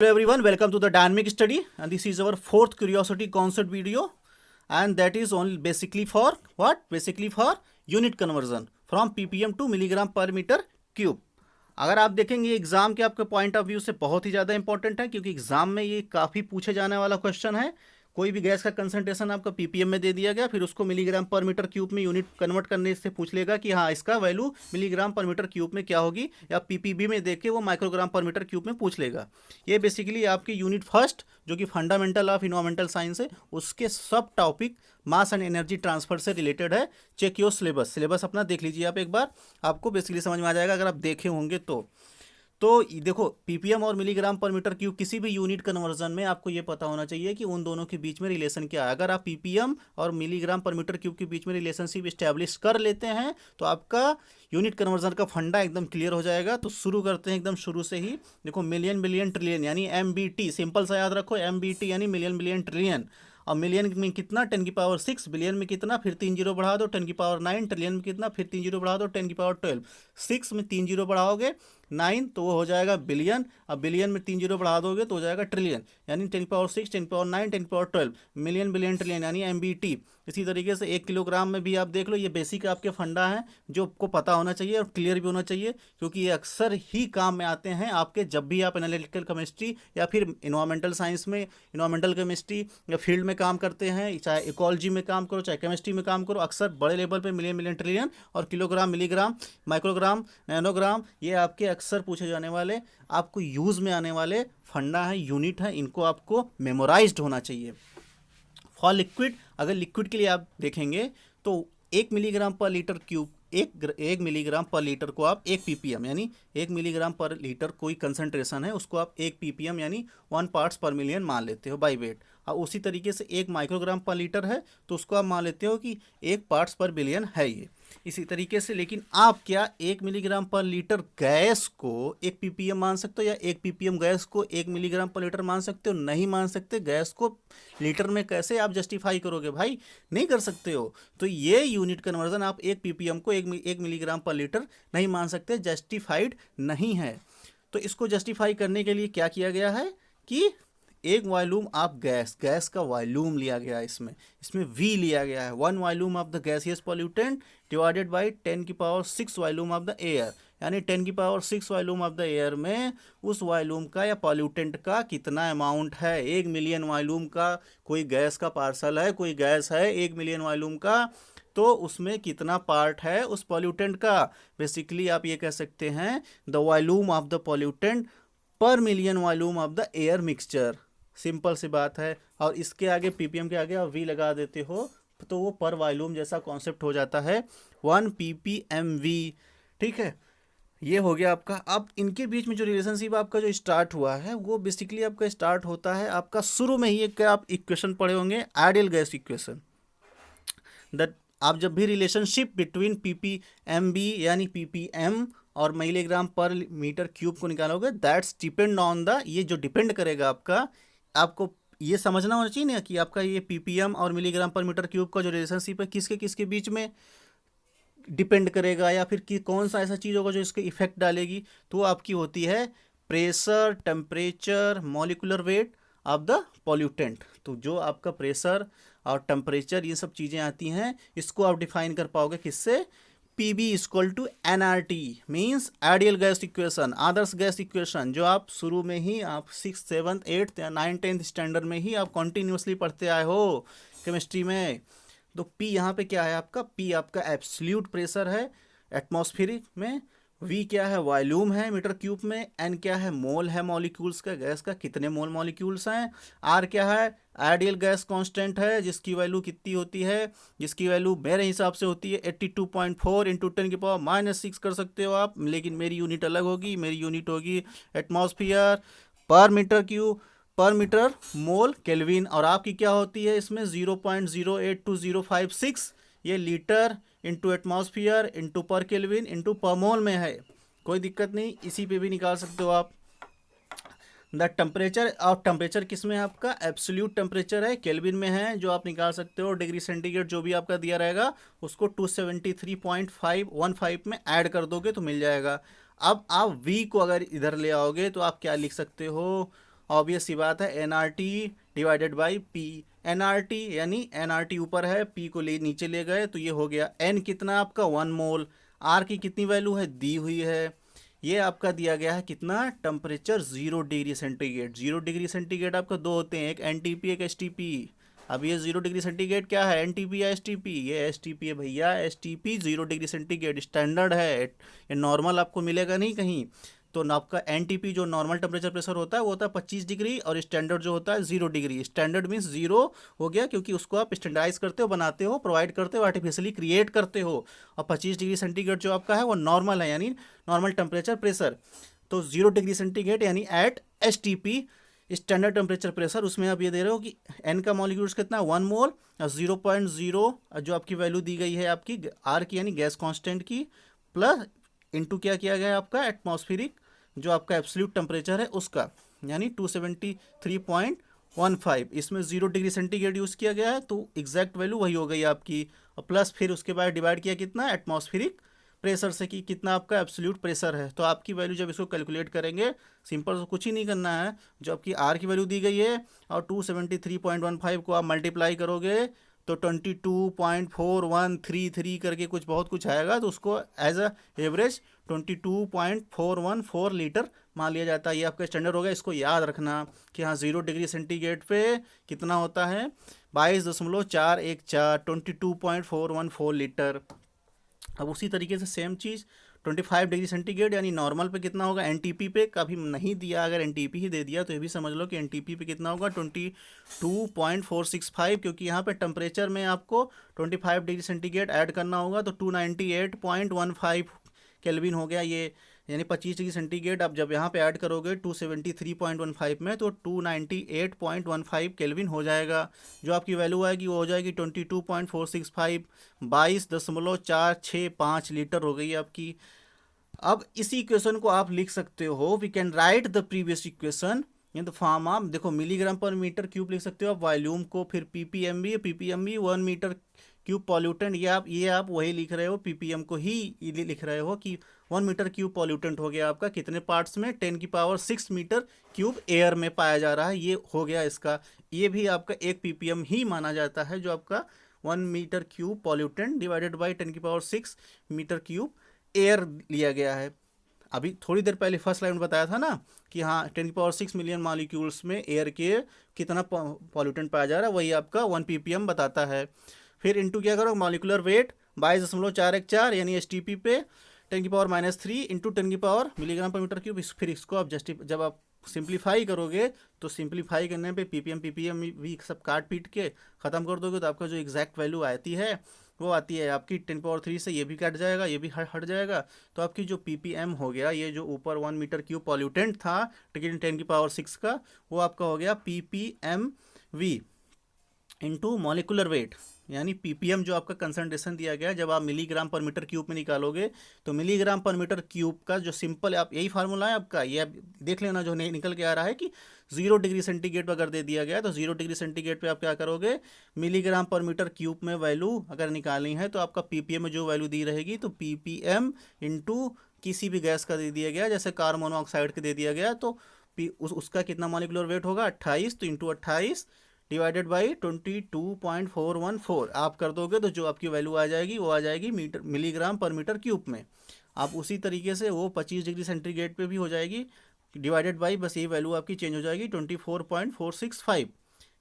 Hello everyone, welcome to the dynamic study, and this is our fourth curiosity concept video, and that is only basically for what? Basically for unit conversion from ppm to milligram per meter cube. अगर आप देखेंगे exam के आपके point of view से बहुत ही ज़्यादा important है, क्योंकि एग्जाम में ये काफ़ी पूछे जाने वाला क्वेश्चन है। कोई भी गैस का कंसंट्रेशन आपका पीपीएम में दे दिया गया, फिर उसको मिलीग्राम पर मीटर क्यूब में यूनिट कन्वर्ट करने से पूछ लेगा कि हाँ इसका value milligram per metre cube में क्या होगी, या पीपीबी में देके वो माइक्रोग्राम पर मीटर क्यूब में पूछ लेगा। ये बेसिकली आपकी यूनिट फर्स्ट जो कि फंडामेंटल ऑफ इन्वायरमेंटल साइंस है, उसके सब topic mass and energy transfer से रिलेटेड है। चेक योर सिलेबस अपना देख लीजिए आप एक बार, आपको बेसिकली समझ में आ जाएगा अगर आप देखे होंगे तो देखो पीपीएम और मिलीग्राम पर मीटर क्यूब किसी भी यूनिट कन्वर्जन में आपको ये पता होना चाहिए कि उन दोनों के बीच में रिलेशन क्या है। अगर आप पीपीएम और मिलीग्राम पर मीटर क्यूब के बीच में रिलेशनशिप इस्टेब्लिश कर लेते हैं तो आपका यूनिट कन्वर्जन का फंडा एकदम क्लियर हो जाएगा। तो शुरू करते हैं एकदम शुरू से ही। देखो मिलियन बिलियन ट्रिलियन यानी एमबीटी, सिंपल सा याद रखो एमबीटी यानी मिलियन बिलियन ट्रिलियन। और मिलियन में कितना 10⁻⁶, बिलियन में कितना फिर 3 जीरो बढ़ा दो 10⁹, ट्रिलियन में कितना फिर 3 जीरो बढ़ा दो 10⁻12, 6 में 3 जीरो बढ़ाओगे 9 तो वो हो जाएगा बिलियन। अब बिलियन में 3 जीरो बढ़ा दोगे तो हो जाएगा ट्रिलियन, यानी 10⁻⁶, 10⁻9, 10⁻12 मिलियन बिलियन ट्रिलियन यानी एमबीटी। इसी तरीके से 1 किलोग्राम में भी आप देख लो, ये बेसिक आपके फंडा है जो आपको पता होना चाहिए और क्लियर भी होना चाहिए, क्योंकि ये अक्सर ही काम में आते हैं आपके जब भी आप एनालिटिकल केमिस्ट्री या फिर इन्वायरमेंटल साइंस में इन्वायरमेंटल केमिस्ट्री या फील्ड में काम करते हैं, चाहे इकोलॉजी में काम करो चाहे केमिस्ट्री में काम करो। अक्सर बड़े लेवल पे मिलियन मिलियन ट्रिलियन और किलोग्राम मिलीग्राम माइक्रोग्राम नैनोग्राम ये आपके अक्सर पूछे जाने वाले आपको यूज़ में आने वाले फंडा है, यूनिट है, इनको आपको मेमोराइज्ड होना चाहिए। फॉर लिक्विड, अगर लिक्विड के लिए आप देखेंगे तो 1 मिलीग्राम पर लीटर क्यूब, एक मिलीग्राम पर लीटर को आप 1 पीपीएम यानी 1 मिलीग्राम पर लीटर कोई कंसंट्रेशन है उसको आप 1 पीपीएम यानी 1 पार्ट्स पर मिलियन मान लेते हो बाई वेट। और उसी तरीके से 1 माइक्रोग्राम पर लीटर है तो उसको आप मान लेते हो कि 1 पार्ट्स पर बिलियन है ये। इसी तरीके से लेकिन आप क्या 1 मिलीग्राम पर लीटर गैस को 1 पीपीएम मान सकते हो, या 1 पीपीएम गैस को 1 मिलीग्राम पर लीटर मान सकते हो? नहीं मान सकते। गैस को लीटर में कैसे आप जस्टिफाई करोगे भाई, नहीं कर सकते हो। तो ये यूनिट कन्वर्जन आप 1 पीपीएम को 1 मिलीग्राम पर लीटर नहीं मान सकते, जस्टिफाइड नहीं है। तो इसको जस्टिफाई करने के लिए क्या किया गया है कि एक वॉल्यूम ऑफ गैस का वॉल्यूम लिया गया है, इसमें V लिया गया है, 1 volume of the gaseous pollutant divided by 10⁻⁶ volume of the air, यानी 10⁻⁶ वॉल्यूम ऑफ द एयर में उस वॉल्यूम का या पॉल्यूटेंट का कितना अमाउंट है। 1 मिलियन वॉल्यूम का कोई गैस का पार्सल है, कोई गैस है 1 मिलियन वॉल्यूम का, तो उसमें कितना पार्ट है उस पॉल्यूटेंट का। बेसिकली आप ये कह सकते हैं the volume of the pollutant per million volume of the air mixture. Simple सी बात है। और इसके आगे पीपीएम के आगे आप वी लगा देते हो तो वो पर वॉल्यूम जैसा कॉन्सेप्ट हो जाता है 1 ppmv। ठीक है, ये हो गया आपका। अब इनके बीच में जो रिलेशनशिप आपका जो स्टार्ट हुआ है वो बेसिकली आपका स्टार्ट होता है आपका शुरू में ही एक आप इक्वेशन पढ़े होंगे, आइडियल गैस इक्वेशन। दैट आप जब भी रिलेशनशिप बिटवीन पीपीएमबी यानी पीपीएम और मिलीग्राम पर मीटर क्यूब को निकालोगे, दैट्स डिपेंड ऑन द, ये जो डिपेंड करेगा आपको ये समझना होना चाहिए ना कि आपका ये पीपीएम और मिलीग्राम पर मीटर क्यूब का जो रिलेशनशिप है किसके किसके बीच में डिपेंड करेगा, या फिर कि कौन सा ऐसा चीज़ होगा जो इसके इफेक्ट डालेगी। तो आपकी होती है pressure, temperature, molecular weight of the pollutant. तो जो आपका प्रेशर और टेम्परेचर ये सब चीज़ें आती हैं, इसको आप डिफाइन कर पाओगे किससे, PB equal to NRT means ideal gas equation, आदर्श गैस इक्वेशन, जो आप शुरू में ही आप 6th 7th 8th या 9th 10th स्टैंडर्ड में ही आप कॉन्टीन्यूसली पढ़ते आए हो केमिस्ट्री में। तो P यहाँ पे क्या है आपका, P आपका एब्सोल्यूट प्रेशर है एटमॉस्फेरिक में, V क्या है वॉल्यूम है मीटर क्यूब में, N क्या है मोल है मॉलिक्यूल्स का, गैस का कितने मोल मॉलिक्यूल्स हैं, R क्या है आइडियल गैस कांस्टेंट है जिसकी वैल्यू कितनी होती है, जिसकी वैल्यू मेरे हिसाब से होती है 82.4 इंटू 10⁻⁻6 कर सकते हो आप, लेकिन मेरी यूनिट अलग होगी, मेरी यूनिट होगी एटमॉस्फेयर पर मीटर क्यूब पर मीटर मोल केल्विन। और आपकी क्या होती है इसमें 0.08256, ये लीटर इंटू एटमॉस्फेयर इंटू पर केल्विन इंटू पर मोल में है, कोई दिक्कत नहीं, इसी पे भी निकाल सकते हो आप। द टेम्परेचर, और टेम्परेचर किस में है आपका, एब्सोल्यूट टेम्परेचर है केल्विन में है, जो आप निकाल सकते हो डिग्री सेंटीग्रेड जो भी आपका दिया रहेगा उसको 273.515 में ऐड कर दोगे तो मिल जाएगा। अब आप V को अगर इधर ले आओगे तो आप क्या लिख सकते हो, ऑब्वियस सी बात है NRT divided by P. NRT यानी एनआरटी ऊपर है, पी को ले नीचे ले गए तो ये हो गया एन कितना आपका 1 मोल। आर की कितनी वैल्यू है दी हुई है, ये आपका दिया गया है कितना temperature 0 degree centigrade. 0 degree centigrade आपका दो होते हैं, एक एनटीपी एक एसटीपी। अब ये 0 डिग्री सेंटीग्रेड क्या है, एनटीपी या एसटीपी? ये एसटीपी है भैया, एसटीपी 0 डिग्री सेंटीग्रेड स्टैंडर्ड है, ये नॉर्मल आपको मिलेगा नहीं कहीं। तो आपका एनटीपी जो नॉर्मल टेम्परेचर प्रेशर होता है वो होता है 25 डिग्री, और स्टैंडर्ड जो होता है 0 डिग्री। स्टैंडर्ड मीन्स 0 हो गया क्योंकि उसको आप स्टैंडर्डाइज करते हो, बनाते हो, प्रोवाइड करते हो, आर्टिफिशियली क्रिएट करते हो। और 25 डिग्री सेंटीग्रेड जो आपका है वो नॉर्मल है, यानी नॉर्मल टेम्परेचर प्रेशर। तो 0 डिग्री सेंटीग्रेड यानी at S T P standard temperature pressure, उसमें आप ये दे रहे हो कि एन का मॉलिक्यूल्स कितना 1 मोल, 0.0 जो आपकी वैल्यू दी गई है आपकी आर की यानी गैस कांस्टेंट की, प्लस इनटू क्या किया गया है आपका एटमॉस्फेरिक जो आपका एब्सोल्यूट टेम्परेचर है उसका, यानी 273.15। इसमें 0 डिग्री सेंटीग्रेड यूज़ किया गया है तो एग्जैक्ट वैल्यू वही हो गई आपकी, और प्लस फिर उसके बाद डिवाइड किया कितना एटमॉस्फेरिक प्रेशर से कि कितना आपका एब्सोल्यूट प्रेशर है। तो आपकी वैल्यू जब इसको कैलकुलेट करेंगे सिंपल तो कुछ ही नहीं करना है, जो आपकी आर की वैल्यू दी गई है और 273.15 को आप मल्टीप्लाई करोगे तो 22.4133 करके कुछ बहुत कुछ आएगा, तो उसको एज अ एवरेज 22.414 लीटर मान लिया जाता है। ये आपका स्टैंडर्ड होगा, इसको याद रखना कि हाँ 0 डिग्री सेंटीग्रेड पे कितना होता है 22.414 22.414 लीटर। अब उसी तरीके से सेम चीज़ 25 डिग्री सेंटीग्रेड यानी नॉर्मल पे कितना होगा, एनटीपी पे कभी नहीं दिया, अगर एनटीपी ही दे दिया तो ये भी समझ लो कि एनटीपी पे कितना होगा 22.465, क्योंकि यहाँ पे टेम्परेचर में आपको 25 डिग्री सेंटीग्रेड ऐड करना होगा तो 298.15 केल्विन हो गया ये, यानी 25 डिग्री सेंटीग्रेड आप जब यहाँ पे ऐड करोगे 273.15 में तो 298.15 केल्विन हो जाएगा। जो आपकी वैल्यू आएगी वो हो जाएगी 22.465, 22.465 लीटर हो गई आपकी। अब इसी इक्वेशन को आप लिख सकते हो, we can write the previous equation in the form of, देखो मिलीग्राम पर मीटर क्यूब लिख सकते हो आप वॉल्यूम को, फिर पीपीएम भी 1 मीटर क्यूब पॉल्यूटेंट, ये आप वही लिख रहे हो, पीपीएम को ही लिख रहे हो कि 1 मीटर क्यूब पॉल्यूटेंट हो गया आपका कितने पार्ट्स में, 10⁶ मीटर क्यूब एयर में पाया जा रहा है, ये हो गया इसका। ये भी आपका एक पीपीएम ही माना जाता है जो आपका 1 metre cube pollutant divided by 10⁶ metre cube air लिया गया है। अभी थोड़ी देर पहले फर्स्ट लाइन में बताया था ना कि हाँ 10⁶ मिलियन मॉलिक्यूल्स में एयर के कितना पॉल्यूटेंट पाया जा रहा है, वही आपका 1 ppm बताता है। फिर इंटू क्या करो मॉलिकुलर वेट 22.414 यानी एस टी पी पे 10⁻³ into 10 milligram per metre cube. फिर इसको आप जब आप सिंप्लीफाई करोगे तो सिंप्लीफाई करने पे पीपीएम भी सब काट पीट के ख़त्म कर दोगे तो आपका जो एग्जैक्ट वैल्यू आती है वो आती है आपकी 10⁻³ से, ये भी कट जाएगा, ये भी हट जाएगा, तो आपकी जो पीपीएम हो गया, ये जो ऊपर 1 मीटर क्यूब पॉल्यूटेंट था 10⁻⁶ का, वो आपका हो गया ppm V into molecular weight, यानी पीपीएम जो आपका कंसंट्रेशन दिया गया है जब आप मिलीग्राम पर मीटर क्यूब में निकालोगे तो मिलीग्राम पर मीटर क्यूब का जो सिंपल आप यही फार्मूला है आपका, ये आप देख लेना जो निकल के आ रहा है कि 0 डिग्री सेंटीग्रेड अगर दे दिया गया तो 0 डिग्री सेंटीग्रेड पे आप क्या करोगे, मिलीग्राम पर मीटर क्यूब में वैल्यू अगर निकालनी है तो आपका पीपीएम में जो वैल्यू दी रहेगी तो पीपीएम इंटू किसी भी गैस का दे दिया गया, जैसे कार्बन मोनोऑक्साइड का दे दिया गया तो उसका कितना मॉलिक्यूलर वेट होगा 28, तो इंटू 28 डिवाइडेड बाई 22.414 आप कर दोगे तो जो आपकी वैल्यू आ जाएगी वो आ जाएगी मिलीग्राम पर मीटर क्यूब में। आप उसी तरीके से वो 25 डिग्री सेंटीग्रेड पे भी हो जाएगी डिवाइडेड बाई, बस ये वैल्यू आपकी चेंज हो जाएगी 24.465।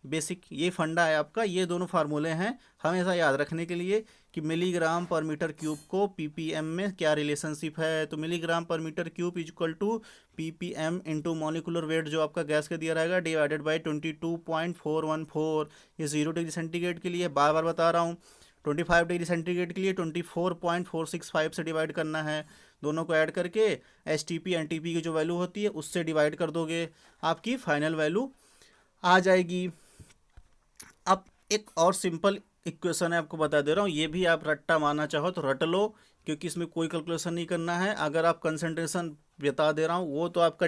बेसिक ये फंडा है आपका, ये दोनों फार्मूले हैं हमेशा याद रखने के लिए कि मिलीग्राम पर मीटर क्यूब को पीपीएम में क्या रिलेशनशिप है। तो milligram per metre cube is equal to ppm into molecular weight जो आपका गैस का दिया रहेगा डिवाइडेड बाई 22.414। ये 0 डिग्री सेंटीग्रेड के लिए बार बार बता रहा हूँ, 25 डिग्री सेंटीग्रेड के लिए 24.465 से डिवाइड करना है, दोनों को ऐड करके S T P N T P की जो वैल्यू होती है उससे डिवाइड कर दोगे, आपकी फाइनल वैल्यू आ जाएगी। अब एक और सिंपल इक्वेशन है आपको बता दे रहा हूँ, ये भी आप रट्टा मारना चाहो तो रट लो क्योंकि इसमें कोई कैलकुलेशन नहीं करना है। अगर आप कंसंट्रेशन बता दे रहा हूँ वो तो आपका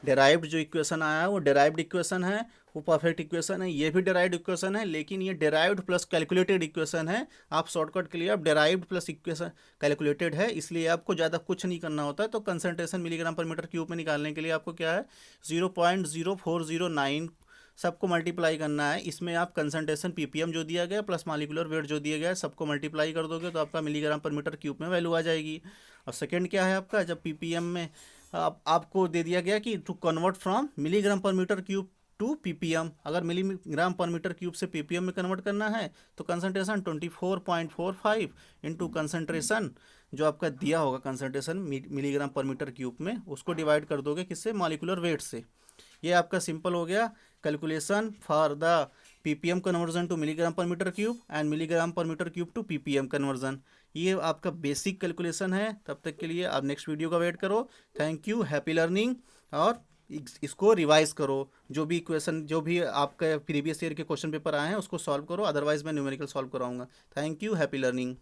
डेराइव्ड जो इक्वेशन आया है वो डेराइव्ड इक्वेशन है, वो परफेक्ट इक्वेशन है, ये भी डेराइव्ड इक्वेशन है, लेकिन ये डेराइव्ड प्लस कैलकुलेटेड इक्वेशन है। आप शॉर्टकट के लिए आप डेराइव्ड प्लस इक्वेशन कैलकुलेटेड है, इसलिए आपको ज़्यादा कुछ नहीं करना होता है। तो concentration milligram per metre cube में निकालने के लिए आपको क्या है 0.0409 सबको मल्टीप्लाई करना है। इसमें आप कंसंट्रेशन पीपीएम जो दिया गया प्लस मॉलिक्यूलर वेट जो दिया गया है सबको मल्टीप्लाई कर दोगे तो आपका मिलीग्राम पर मीटर क्यूब में वैल्यू आ जाएगी। और सेकंड क्या है आपका, जब पीपीएम में आपको दे दिया गया कि to convert from milligram per metre cube to ppm, अगर मिलीग्राम पर मीटर क्यूब से पीपीएम में कन्वर्ट करना है तो कंसंट्रेशन 24.45 इंटू कंसंट्रेशन जो आपका दिया होगा concentration milligram per metre cube में, उसको डिवाइड कर दोगे किससे, मॉलिक्यूलर वेट से। ये आपका सिंपल हो गया calculation for the ppm conversion to milligram per metre cube and milligram per metre cube to ppm conversion. ये आपका बेसिक कैलकुलेशन है। तब तक के लिए आप नेक्स्ट वीडियो का वेट करो। Thank you, happy learning. और इसको रिवाइज करो, जो भी इक्वेशन जो भी आपका प्रीवियस ईयर के क्वेश्चन पेपर आए हैं उसको सॉल्व करो, अदरवाइज मैं न्यूमेरिकल सॉल्व कराऊंगा। Thank you, happy learning.